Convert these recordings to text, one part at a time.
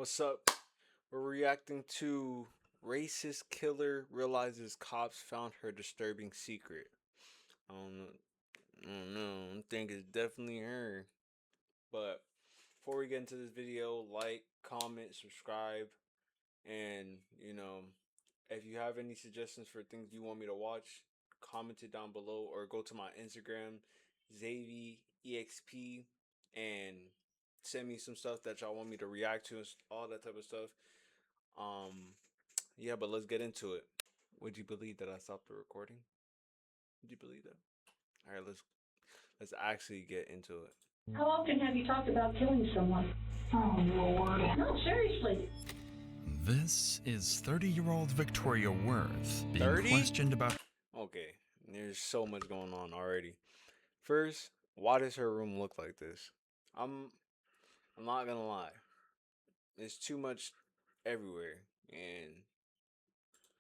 What's up? We're reacting to racist killer realizes cops found her disturbing secret. I don't know. I think it's definitely her. But before we get into this video, like, comment, subscribe, and if you have any suggestions for things you want me to watch, comment it down below or go to my Instagram, zavie.exp, and send me some stuff that y'all want me to react to and all that type of stuff. Yeah, but let's get into it. Would you believe that I stopped the recording? Would you believe that? All right, let's actually get into it. How often have you talked about killing someone? Oh, Lord. No, seriously. This is 30-year-old Victoria Worth being 30? questioned about... Okay, there's so much going on already. First, why does her room look like this? I'm not gonna lie. There's too much everywhere, and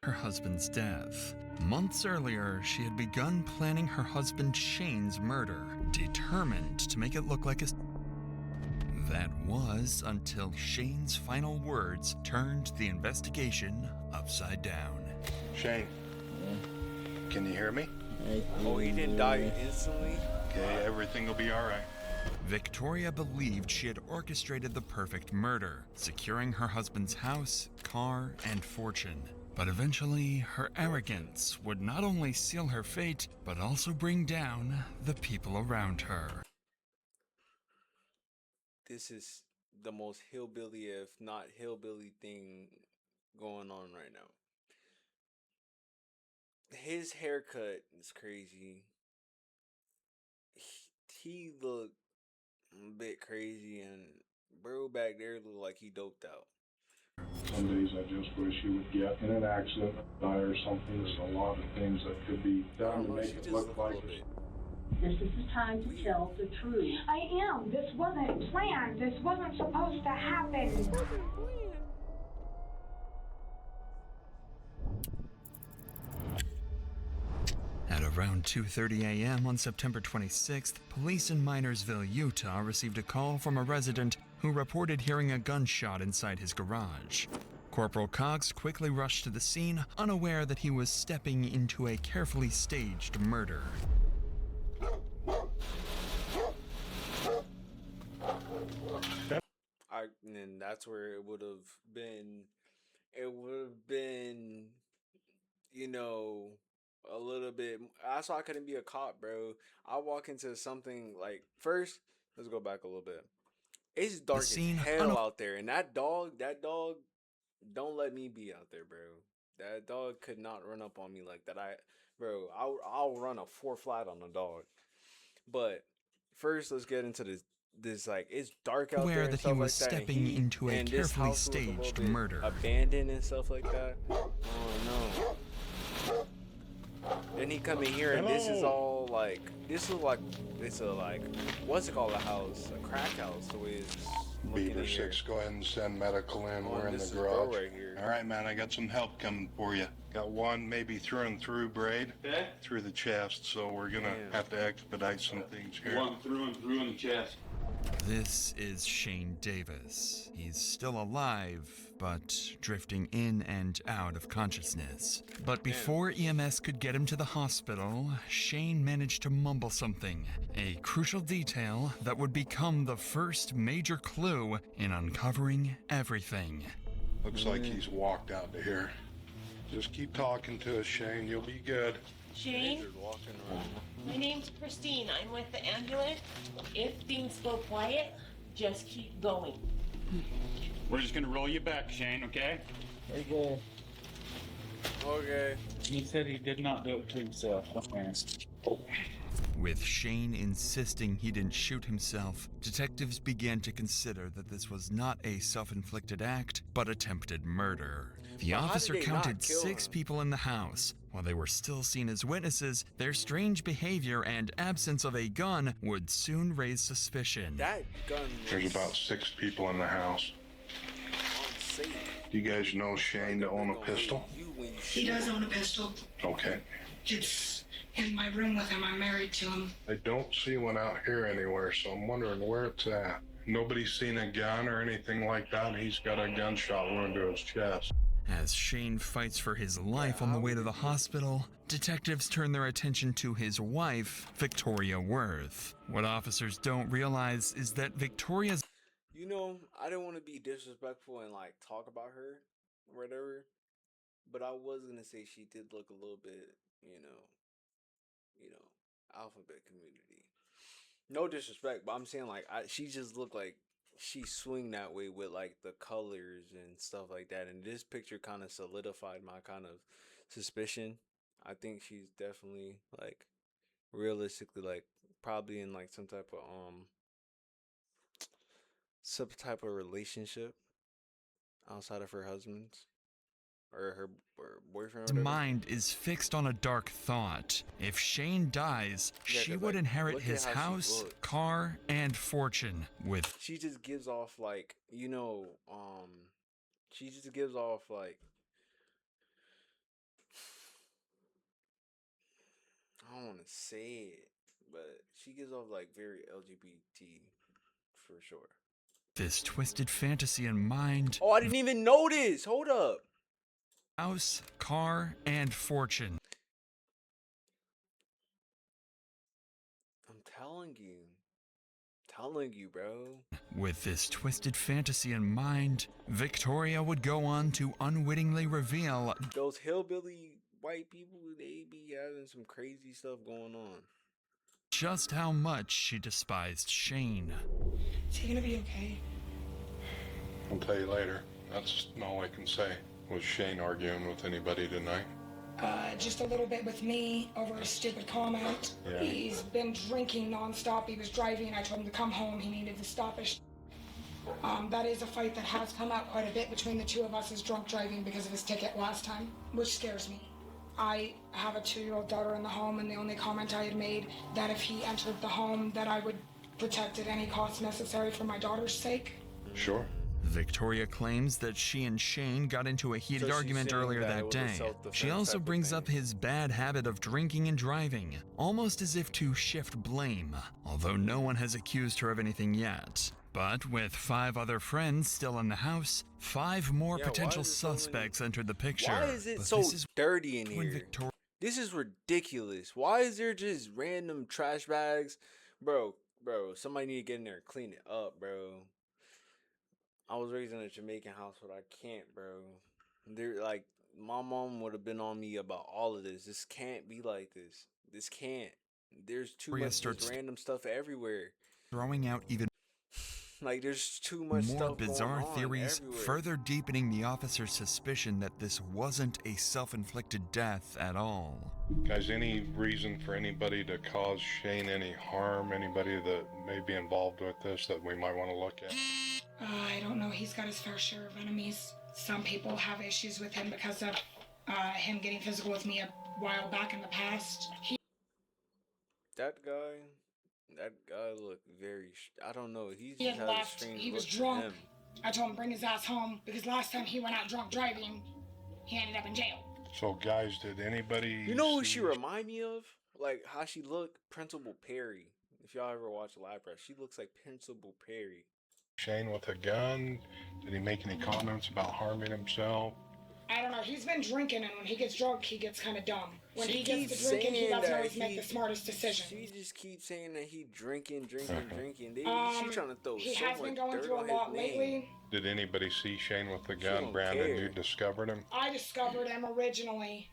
her husband's death. Months earlier, she had begun planning her husband Shane's murder, determined to make it look like a... That was until Shane's final words turned the investigation upside down. Shane, can you hear me? oh, he didn't die instantly? Okay, everything will be all right. Victoria believed she had orchestrated the perfect murder, securing her husband's house, car, and fortune. But eventually, her arrogance would not only seal her fate, but also bring down the people around her. This is the most hillbilly, if not hillbilly, thing going on right now. His haircut is crazy. He looked a bit crazy, and bro back there looked like he doped out. Some days I just wish he would get in an accident, die or something. There's a lot of things that could be done to make it look like it. This is the time to tell the truth. I am. This wasn't planned. This wasn't supposed to happen. At around 2:30 a.m. on September 26th, police in Minersville, Utah received a call from a resident who reported hearing a gunshot inside his garage. Corporal Cox quickly rushed to the scene, unaware that he was stepping into a carefully staged murder. And that's where it would have been. It would have been, a little bit. That's why I couldn't be a cop, bro. I walk into something like, first, let's go back a little bit. It's dark as hell out there, and that dog, don't let me be out there, bro. That dog could not run up on me like that. I'll run a 4 flat on the dog. But first, let's get into this like, it's dark out there and that stuff he was like that, stepping into a carefully staged murder, abandoned and stuff like that. Oh no! Then he come in here and this is all like, it's a what's it called, a house, a crack house, the way it's Beaver 6, go ahead and send medical in. We're in the garage. Right here. All right, man, I got some help coming for you. Got one maybe through and through braid, through the chest, so we're gonna have to expedite some things here. One through and through in the chest. This is Shane Davis. He's still alive, but drifting in and out of consciousness. But before EMS could get him to the hospital, Shane managed to mumble something, a crucial detail that would become the first major clue in uncovering everything. Looks like he's walked out to here. Just keep talking to us, Shane. You'll be good. Shane, my name's Christine. I'm with the ambulance. If things go quiet, just keep going. We're just gonna roll you back, Shane, okay? Okay. He said he did not do it to himself. With Shane insisting he didn't shoot himself, detectives began to consider that this was not a self-inflicted act, but attempted murder. The officer counted 6 people in the house. While they were still seen as witnesses, their strange behavior and absence of a gun would soon raise suspicion. That gun. There's about 6 people in the house. Do you guys know Shane to own a pistol? He does own a pistol. Okay. It's in my room with him. I'm married to him. I don't see one out here anywhere, so I'm wondering where it's at. Nobody's seen a gun or anything like that. He's got a gunshot wound to his chest. As Shane fights for his life on the way to the hospital, detectives turn their attention to his wife, Victoria Worth. What officers don't realize is that Victoria's You know, I didn't want to be disrespectful and like talk about her or whatever, but I was gonna say she did look a little bit, alphabet community. No disrespect, but I'm saying like she just looked like she swing that way with like the colors and stuff like that. And this picture kind of solidified my kind of suspicion. I think she's definitely like realistically like probably in like some type of relationship outside of her husband's or her boyfriend or whatever. mind is fixed on a dark thought. If Shane dies, Yeah, she 'cause, would like, inherit look at his how she house, looks. car, and fortune. With She just gives off like she just gives off like I don't want to say it, but she gives off like very LGBT for sure. this twisted fantasy in mind, Oh, I didn't even notice. Hold up. house, car, and fortune. I'm telling you, bro. With this twisted fantasy in mind, Victoria would go on to unwittingly reveal Those hillbilly white people, they be having some crazy stuff going on. just how much she despised Shane. Is he gonna be okay? I'll tell you later. That's all I can say. Was Shane arguing with anybody tonight? Just a little bit with me over a stupid comment. Yeah. He's been drinking nonstop. He was driving. I told him to come home. He needed to stop it. That is a fight that has come out quite a bit between the two of us, is drunk driving because of his ticket last time, which scares me. I have a 2-year-old daughter in the home, and the only comment I had made that if he entered the home that I would protect at any cost necessary for my daughter's sake. Sure. Victoria claims that she and Shane got into a heated she's argument saying earlier that it that was a day. self-defense She also type of brings thing. up his bad habit of drinking and driving, almost as if to shift blame, although no one has accused her of anything yet. But with 5 other friends still in the house, 5 more Yeah, why potential is it so many- suspects entered the picture. Why is it But so this is dirty in when here? Victoria This is ridiculous. Why is there just random trash bags? Bro, somebody need to get in there and clean it up, bro. I was raised in a Jamaican household. I can't, bro. They're like, my mom would have been on me about all of this. This can't be like this. This can't. There's too much starts just random stuff everywhere. throwing out even Like, there's too much more stuff bizarre going on theories, everywhere. further deepening the officer's suspicion that this wasn't a self-inflicted death at all. Guys, any reason for anybody to cause Shane any harm? Anybody that may be involved with this that we might want to look at? I don't know. He's got his fair share of enemies. Some people have issues with him because of him getting physical with me a while back in the past. That guy looked very. I don't know. He He just had has a left. strange He was look to drunk. him. I told him bring his ass home because last time he went out drunk driving, he ended up in jail. So, guys, did anybody... You know who see- she remind me of? Like how she looked, Principal Perry. If y'all ever watch Live Press, she looks like Principal Perry. Shane with a gun? Did he make any comments about harming himself? I don't know. He's been drinking, and when he gets drunk, he gets kind of dumb. When She he gets keeps to drinking, he saying doesn't that always make he- the smartest decision. She just keeps saying that he drinking. She trying to throw He so has much been going dirt through a on lot his name. lately. Did anybody see Shane with the She gun? don't Brandon, care. you discovered him? I discovered him originally.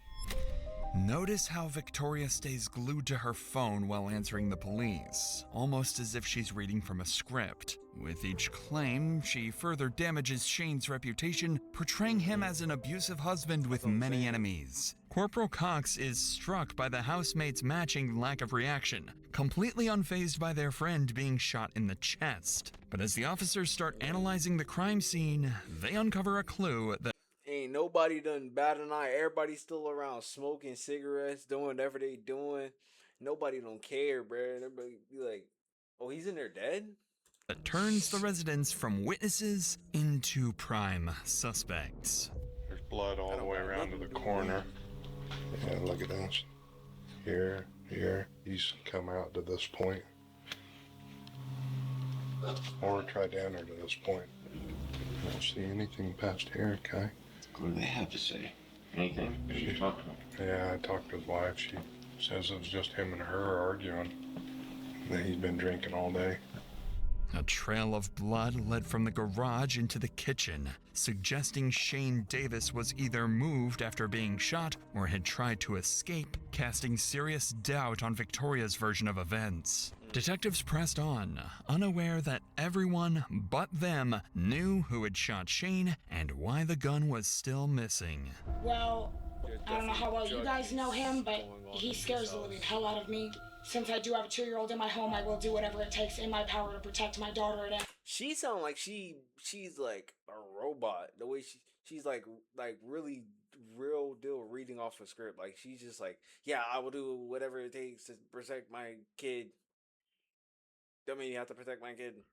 Notice how Victoria stays glued to her phone while answering the police, almost as if she's reading from a script. With each claim, she further damages Shane's reputation, portraying him as an abusive husband with many enemies. Corporal Cox is struck by the housemates' matching lack of reaction, completely unfazed by their friend being shot in the chest. But as the officers start analyzing the crime scene, they uncover a clue that Ain't nobody done bat an eye. Everybody's still around smoking cigarettes, doing whatever they doing. Nobody don't care, bro. Everybody be like, "Oh, he's in there dead." turns the residents from witnesses into prime suspects. There's blood all the way around to the corner. Yeah, look at this. Here. He's come out to this point. or tried to enter to this point. I don't see anything past here, Kai. What do they have to say? Anything? Did you talk to him? Yeah, I talked to his wife. She says it was just him and her arguing. That he's been drinking all day. A trail of blood led from the garage into the kitchen, suggesting Shane Davis was either moved after being shot or had tried to escape, casting serious doubt on Victoria's version of events. Detectives pressed on, unaware that everyone but them knew who had shot Shane and why the gun was still missing. Well, I don't know how well you guys know him, but he scares the living hell out of me. Since I do have a 2-year-old in my home, I will do whatever it takes in my power to protect my daughter. And She sounds like she's like a robot. The way she's like really real deal reading off a script. Like she's just like, yeah, I will do whatever it takes to protect my kid. Don't mean you have to protect my kid.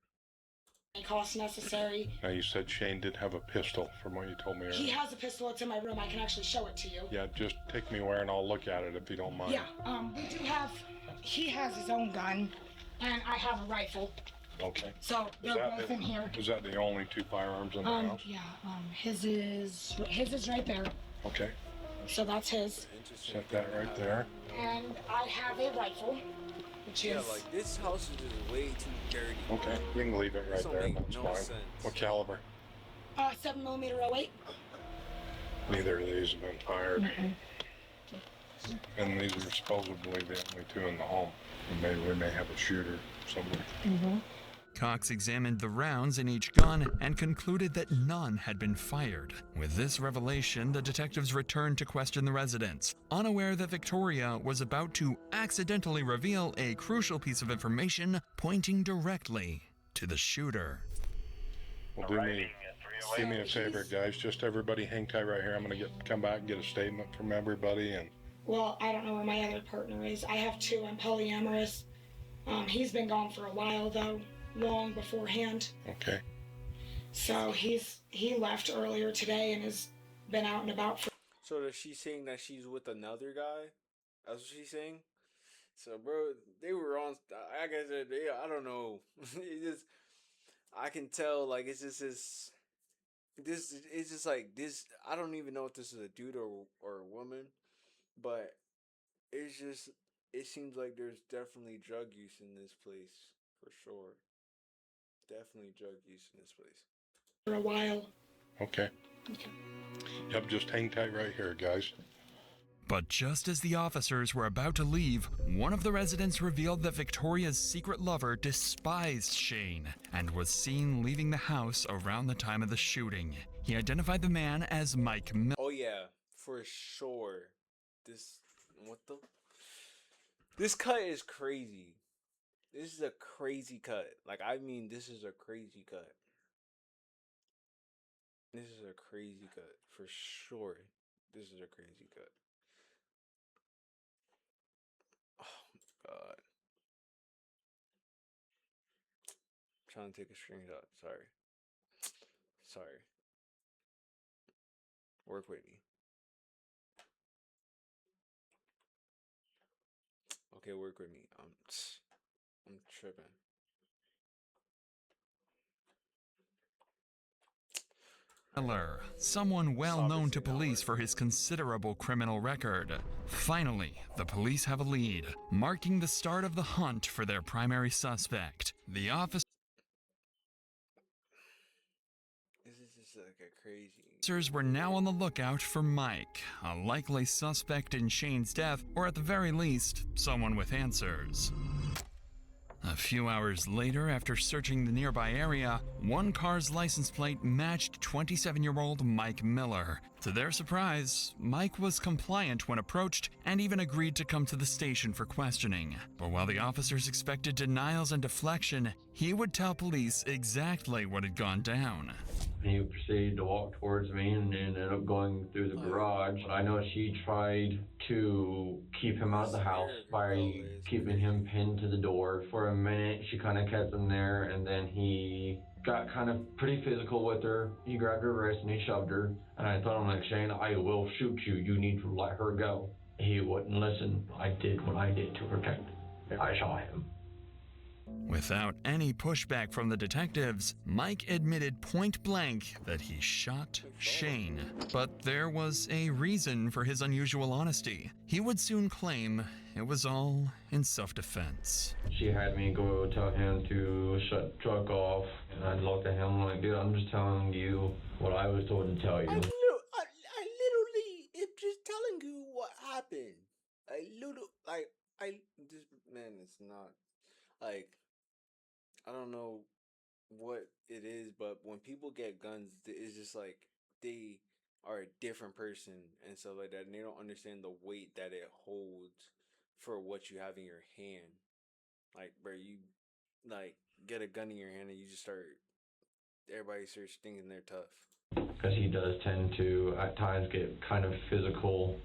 any cost necessary. Now, you said Shane did have a pistol from what you told me earlier. He has a pistol. It's in my room. I can actually show it to you. Yeah, just take me where and I'll look at it if you don't mind. Yeah, we do have, he has his own gun, and I have a rifle. Okay. So they're both in here. Is that the only 2 firearms in the house? Yeah, his is right there. Okay. So that's his. Set that right there. And I have a rifle, which is... like this house is just way too dirty. Okay, you can leave it right This don't there. make That's no fine. sense. What caliber? 7mm 08. Neither of these have been fired. And these are supposedly the only 2 in the home. And maybe we may have a shooter somewhere. Cox examined the rounds in each gun and concluded that none had been fired. With this revelation, the detectives returned to question the residents, unaware that Victoria was about to accidentally reveal a crucial piece of information pointing directly to the shooter. Well, do me a favor, guys. Just everybody hang tight right here. I'm going to come back and get a statement from everybody. And Well, I don't know where my other partner is. I have 2. I'm polyamorous. He's been gone for a while, though. Long beforehand. Okay. So he left earlier today and has been out and about for... So is she saying that she's with another guy? That's what she's saying? So, bro, they were on... Like I said, I don't know. It just... I can tell, like, it's just this... It's just like this... I don't even know if this is a dude or a woman. But it's just... It seems like there's definitely drug use in this place. For sure. Definitely drug use in this place. For a while. Okay. Yep, just hang tight right here, guys. But just as the officers were about to leave, one of the residents revealed that Victoria's secret lover despised Shane and was seen leaving the house around the time of the shooting. He identified the man as Mike Miller. Oh yeah, for sure. This cut is crazy. This is a crazy cut. Like, I mean, this is a crazy cut. This is a crazy cut. For sure. This is a crazy cut. Oh, my God. I'm trying to take a screenshot. Sorry. Work with me. Okay, work with me. I'm tripping. Miller, someone well known to police for his considerable criminal record. Finally, the police have a lead, marking the start of the hunt for their primary suspect. The officers This is just like a crazy... were now on the lookout for Mike, a likely suspect in Shane's death, or at the very least, someone with answers. A few hours later, after searching the nearby area, one car's license plate matched 27-year-old Mike Miller. To their surprise, Mike was compliant when approached and even agreed to come to the station for questioning. But while the officers expected denials and deflection, he would tell police exactly what had gone down. He proceeded to walk towards me and ended up going through the garage. I know she tried to keep him out of the house by keeping him pinned to the door. For a minute, she kind of kept him there, and then he got kind of pretty physical with her. He grabbed her wrist and he shoved her. And I told him, like, Shane, I will shoot you. You need to let her go. He wouldn't listen. I did what I did to protect him. I shot him. Without any pushback from the detectives, Mike admitted point blank that he shot Shane. But there was a reason for his unusual honesty. He would soon claim it was all in self-defense. She had me go tell him to shut the truck off, and I looked at him like, dude, I'm just telling you what I was told to tell you. I literally am just telling you what happened. This man, it's not, like, I don't know what it is, but when people get guns, it's just like they are a different person and stuff like that, and they don't understand the weight that it holds for what you have in your hand. Like, bro, you like get a gun in your hand and you just start. Everybody starts thinking they're tough. Because he does tend to at times get kind of physical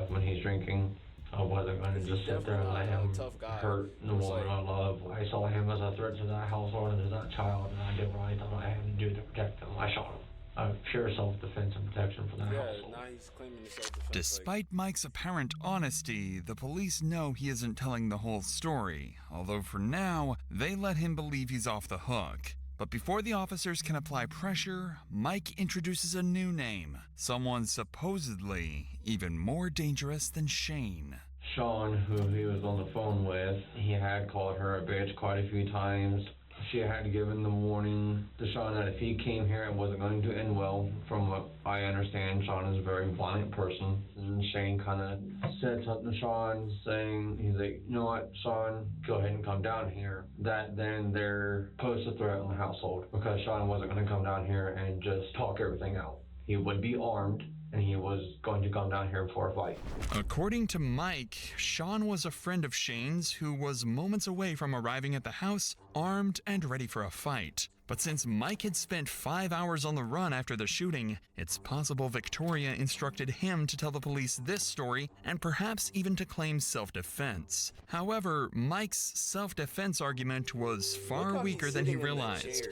when he's drinking. I wasn't going to just sit there and let him hurt the woman I love. I saw him as a threat to that household and to that child, and I did what I thought I had to do to protect him. I shot him. Pure self-defense and protection for that household. Now he's claiming the self-defense. Despite Mike's apparent honesty, the police know he isn't telling the whole story, although for now, they let him believe he's off the hook. But before the officers can apply pressure, Mike introduces a new name, someone supposedly even more dangerous than Shane. Sean, who he was on the phone with, he had called her a bitch quite a few times. She had given the warning to Sean that if he came here, it wasn't going to end well. From what I understand, Sean is a very violent person. And Shane kind of said something to Sean, saying, he's like, you know what, Sean, go ahead and come down here. That then there posed a threat on the household, because Sean wasn't going to come down here and just talk everything out. He would be armed, and he was going to come down here for a fight. According to Mike, Sean was a friend of Shane's who was moments away from arriving at the house, armed and ready for a fight. But since Mike had spent 5 hours on the run after the shooting, it's possible Victoria instructed him to tell the police this story and perhaps even to claim self-defense. However, Mike's self-defense argument was far weaker than he realized.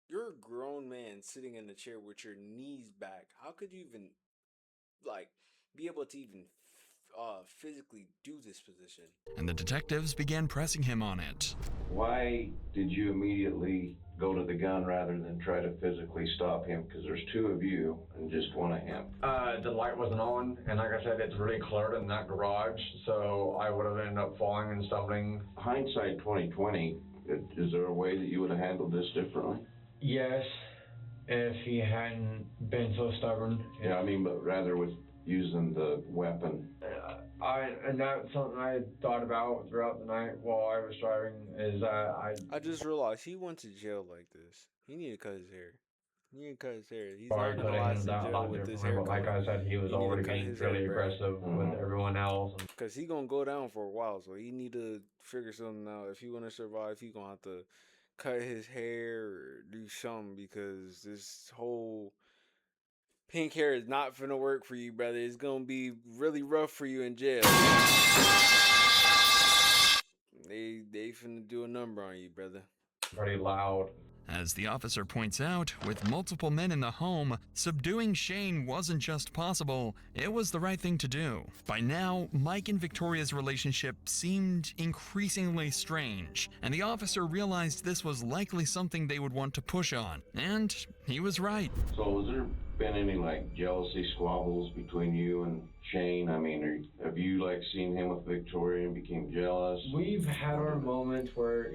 You're a grown man sitting in the chair with your knees back. How could you even be able to even physically do this position? And the detectives began pressing him on it. Why did you immediately go to the gun rather than try to physically stop him? Because there's two of you and just one of him. The light wasn't on, and like I said, it's really cluttered in that garage, so I would have ended up falling and stumbling. Hindsight 2020, is there a way that you would have handled this differently? Yes, if he hadn't been so stubborn. Yeah, I mean, but rather with using the weapon. And that's something I thought about throughout the night while I was driving, is that I just realized he went to jail like this. He needed to cut his hair. He's probably could have handled that a lot differently, but like I said, he was already being really aggressive with everyone else. Because he gonna go down for a while, so he need to figure something out. If he want to survive, he gonna have to cut his hair or do something, because this whole pink hair is not finna work for you, brother. It's gonna be really rough for you in jail. They finna do a number on you, brother. Pretty loud. As the officer points out, with multiple men in the home, subduing Shane wasn't just possible, it was the right thing to do. By now, Mike and Victoria's relationship seemed increasingly strange, and the officer realized this was likely something they would want to push on. And he was right. So has there been any jealousy squabbles between you and Shane? I mean, have you seen him with Victoria and became jealous? We've had our moments where,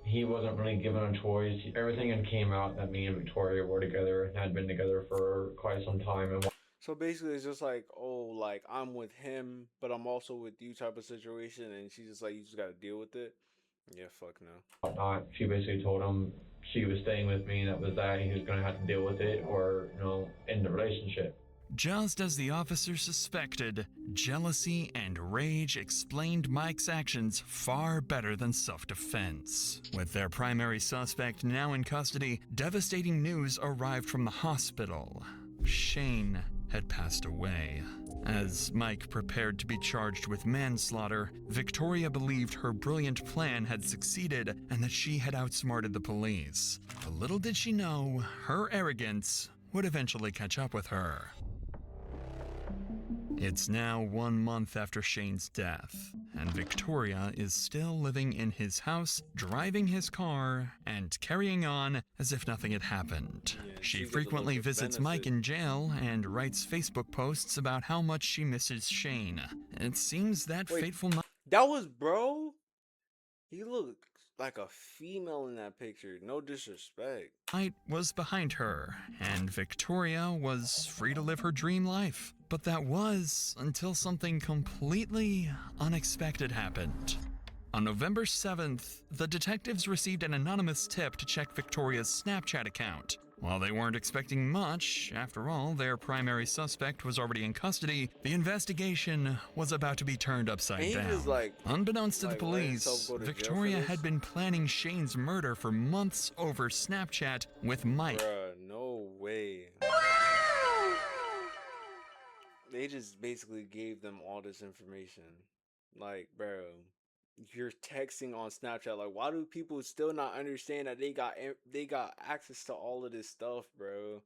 he wasn't really given a choice. Everything had came out that me and Victoria were together and had been together for quite some time. And so basically it's just I'm with him, but I'm also with you type of situation, and she's just you just gotta deal with it. Yeah, fuck no. She basically told him she was staying with me, and that was that. He was gonna have to deal with it or, end the relationship. Just as the officer suspected, jealousy and rage explained Mike's actions far better than self-defense. With their primary suspect now in custody, devastating news arrived from the hospital. Shane had passed away. As Mike prepared to be charged with manslaughter, Victoria believed her brilliant plan had succeeded and that she had outsmarted the police. But little did she know, her arrogance would eventually catch up with her. It's now 1 month after Shane's death, and Victoria is still living in his house, driving his car, and carrying on as if nothing had happened. She frequently visits Mike in jail and writes Facebook posts about how much she misses Shane. It seems that fateful night. That was bro? He looked like a female in that picture. No disrespect. Night was behind her, and Victoria was free to live her dream life. But that was until something completely unexpected happened. On November 7th, the detectives received an anonymous tip to check Victoria's Snapchat account. While they weren't expecting much, after all, their primary suspect was already in custody, the investigation was about to be turned upside down. Unbeknownst to the police, Victoria had been planning Shane's murder for months over Snapchat with Mike. Bruh, no way. They just basically gave them all this information. Like, bro, you're texting on Snapchat. Like, why do people still not understand that they got access to all of this stuff, bro?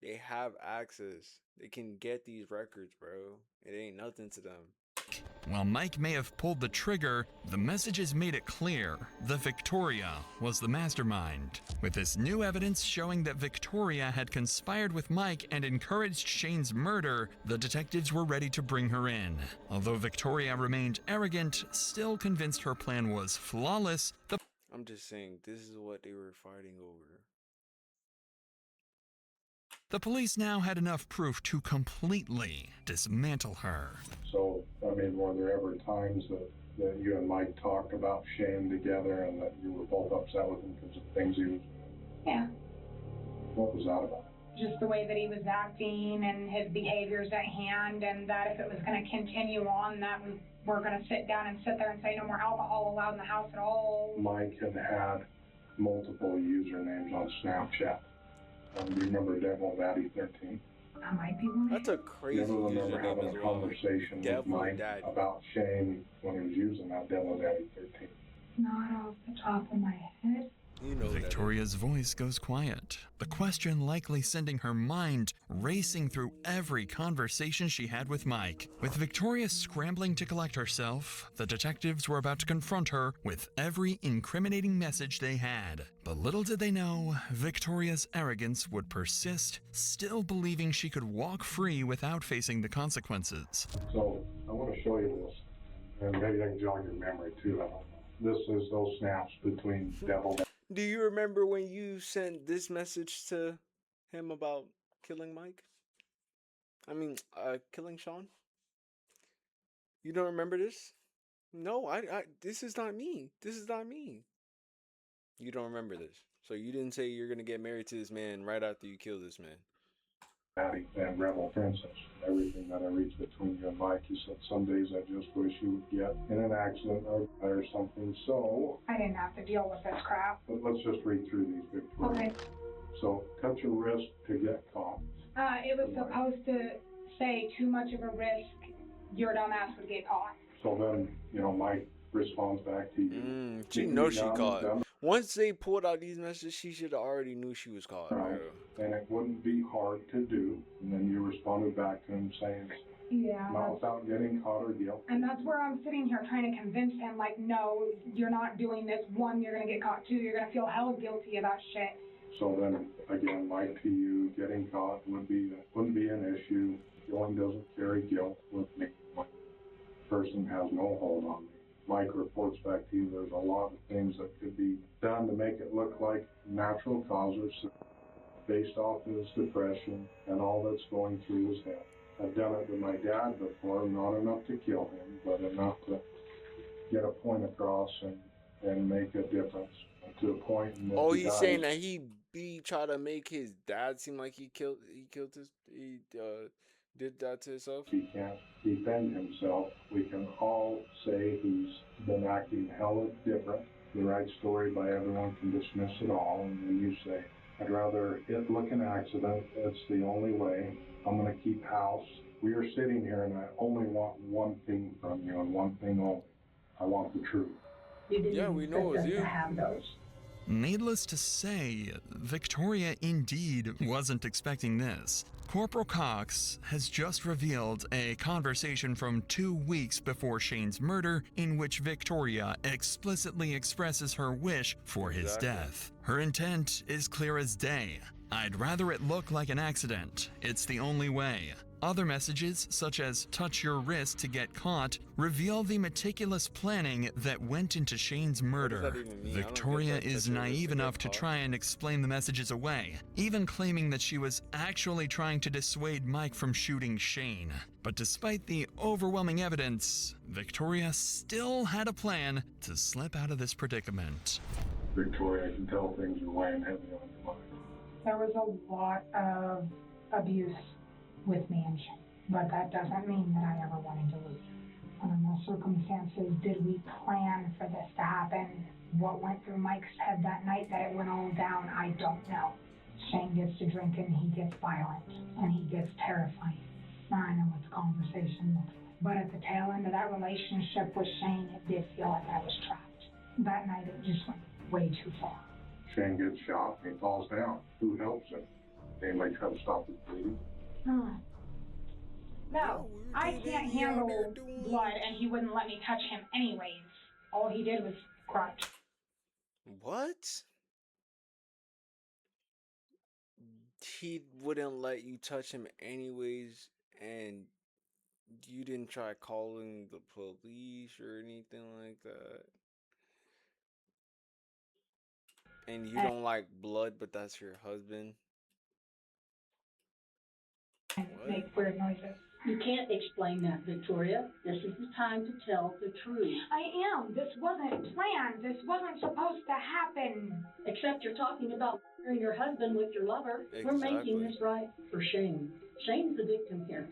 They have access. They can get these records, bro. It ain't nothing to them. While Mike may have pulled the trigger, the messages made it clear that Victoria was the mastermind. With this new evidence showing that Victoria had conspired with Mike and encouraged Shane's murder, the detectives were ready to bring her in. Although Victoria remained arrogant, still convinced her plan was flawless, I'm just saying, this is what they were fighting over. The police now had enough proof to completely dismantle her. So, I mean, were there ever times that you and Mike talked about Shane together and that you were both upset with him because of things he was doing? Yeah. What was that about? Just the way that he was acting and his behaviors at hand, and that if it was going to continue on, that we're going to sit down and sit there and say no more alcohol allowed in the house at all. Mike had multiple usernames on Snapchat. Do you remember Devil Daddy 13? That might be one. That's a crazy You ever remember username having as a well. conversation Devil with Mike Daddy. about Shane when he was using that Devil Daddy 13? Not off the top of my head. You know Victoria's voice goes quiet, the question likely sending her mind racing through every conversation she had with Mike. With Victoria scrambling to collect herself, the detectives were about to confront her with every incriminating message they had. But little did they know, Victoria's arrogance would persist, still believing she could walk free without facing the consequences. So, I want to show you this, and maybe I can jog your memory too, I don't know. This is those snaps between Devil Daddy. Do you remember when you sent this message to him about killing Mike? Killing Sean? You don't remember this? No, this is not me. This is not me. You don't remember this. So you didn't say you're going to get married to this man right after you kill this man. Daddy and Rebel Princess. Everything that I reached between you and Mike, he said some days I just wish you would get in an accident or something. So I didn't have to deal with this crap. But let's just read through these, Victoria. Okay. So cut your wrist to get caught. It was supposed to say too much of a risk, your dumb ass would get caught. So then, Mike responds back to you. She knows she caught. Once they pulled out these messages, she should have already knew she was caught. Right. And it wouldn't be hard to do. And then you responded back to him saying, yeah, not without getting caught or guilty. And that's where I'm sitting here trying to convince him, like, no, you're not doing this. One, you're going to get caught. Two, you're going to feel hella guilty about shit. So then, again, Mike to you, getting caught wouldn't be an issue. Killing doesn't carry guilt with me. The person has no hold on me. Mike reports back to you there's a lot of things that could be done to make it look like natural causes based off his depression and all that's going through his head. I've done it to my dad before, not enough to kill him, but enough to get a point across and make a difference to a point. Oh, he's saying that he tried to make his dad seem like he did that to himself. He can't defend himself. We can all say he's been acting hella different. The right story by everyone can dismiss it all, and then you say, I'd rather it look an accident. It's the only way. I'm going to keep house. We are sitting here, and I only want one thing from you, and one thing only. I want the truth. You didn't we know it's you. To have those. Needless to say, Victoria indeed wasn't expecting this. Corporal Cox has just revealed a conversation from 2 weeks before Shane's murder in which Victoria explicitly expresses her wish for his death. Her intent is clear as day. I'd rather it look like an accident. It's the only way. Other messages, such as touch your wrist to get caught, reveal the meticulous planning that went into Shane's murder. Victoria is naive enough to try and explain the messages away, even claiming that she was actually trying to dissuade Mike from shooting Shane. But despite the overwhelming evidence, Victoria still had a plan to slip out of this predicament. Victoria, I can tell things are weighing heavy on your mind. There was a lot of abuse with me and Shane, but that doesn't mean that I ever wanted to lose him. Under no circumstances did we plan for this to happen. What went through Mike's head that night that it went all down, I don't know. Shane gets to drinking, he gets violent, and he gets terrifying. Now I know what the conversation looks like, but at the tail end of that relationship with Shane, it did feel like I was trapped. That night it just went way too far. Shane gets shot and he falls down. Who helps him? Anybody try to stop his bleeding? No, I can't handle blood, and he wouldn't let me touch him anyways. All he did was cry. What? He wouldn't let you touch him anyways, and you didn't try calling the police or anything like that? And you don't like blood, but that's your husband? Make weird noises. You can't explain that, Victoria. This is the time to tell the truth. I am. This wasn't planned. This wasn't supposed to happen. Except you're talking about murdering your husband with your lover. We're making this right for Shane. Shane's the victim here.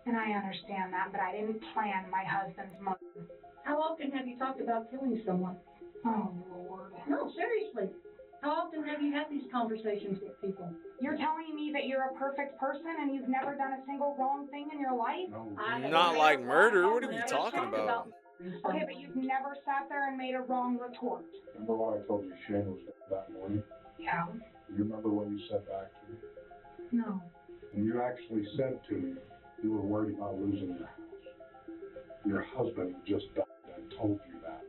And I understand that, but I didn't plan my husband's murder. How often have you talked about killing someone? Oh, Lord. No, seriously. How often have you had these conversations with people? You're telling me that you're a perfect person and you've never done a single wrong thing in your life? No. Not like murder. What are we talking about? Okay, but you've never sat there and made a wrong retort. Remember when I told you Shane was dead that morning? Yeah. You remember when you said back to me? No. And you actually said to me you were worried about losing your house. Your husband just died and told you that.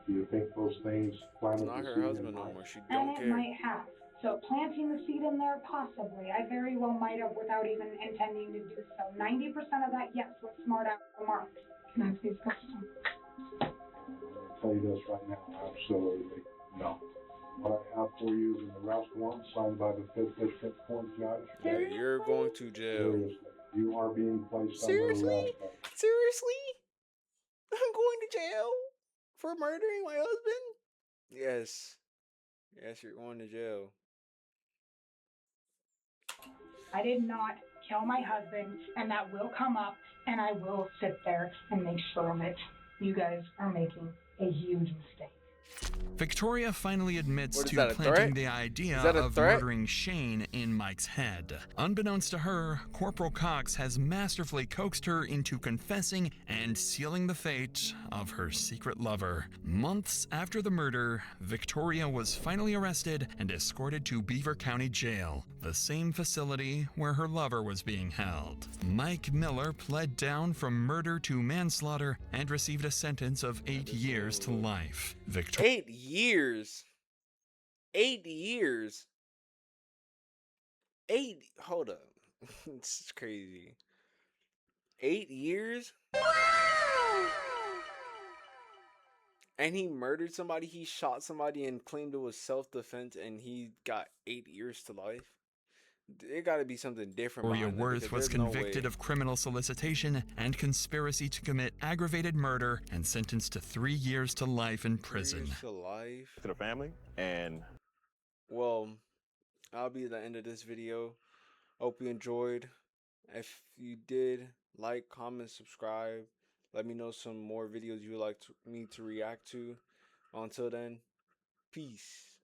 Do you think those things planted It's not the her seed husband in no Mike? more. She And don't it care. might have. So planting the seed in there, possibly. I very well might have without even intending to do so. 90% of that, yes, was smart out remarks. Can I please go some? I'm going to tell you this right now, absolutely no. What I have for you is an arrest warrant signed by the 5th District Court Judge. Yeah, you're going to jail. Seriously, you are being placed Seriously? under arrest. Seriously? I'm going to jail for murdering my husband? Yes. Yes, you're going to jail. I did not kill my husband, and that will come up, and I will sit there and make sure of it. You guys are making a huge mistake. Victoria finally admits What is to that, a planting threat? the idea Is that a of threat? murdering Shane in Mike's head. Unbeknownst to her, Corporal Cox has masterfully coaxed her into confessing and sealing the fate of her secret lover. Months after the murder, Victoria was finally arrested and escorted to Beaver County Jail, the same facility where her lover was being held. Mike Miller pled down from murder to manslaughter and received a sentence of 8 years to life. 8 years. 8 years. Hold up. This is crazy. 8 years? And he murdered somebody, he shot somebody and claimed it was self-defense, and he got 8 years to life? It gotta be something different Victoria behind that, Worth because was there's no convicted way. of criminal solicitation and conspiracy to commit aggravated murder and sentenced to 3 years to life in 3 prison. years to life. To the family, and Well, that'll be the end of this video. Hope you enjoyed. If you did, like, comment, subscribe. Let me know some more videos you would like me to react to. Until then, peace.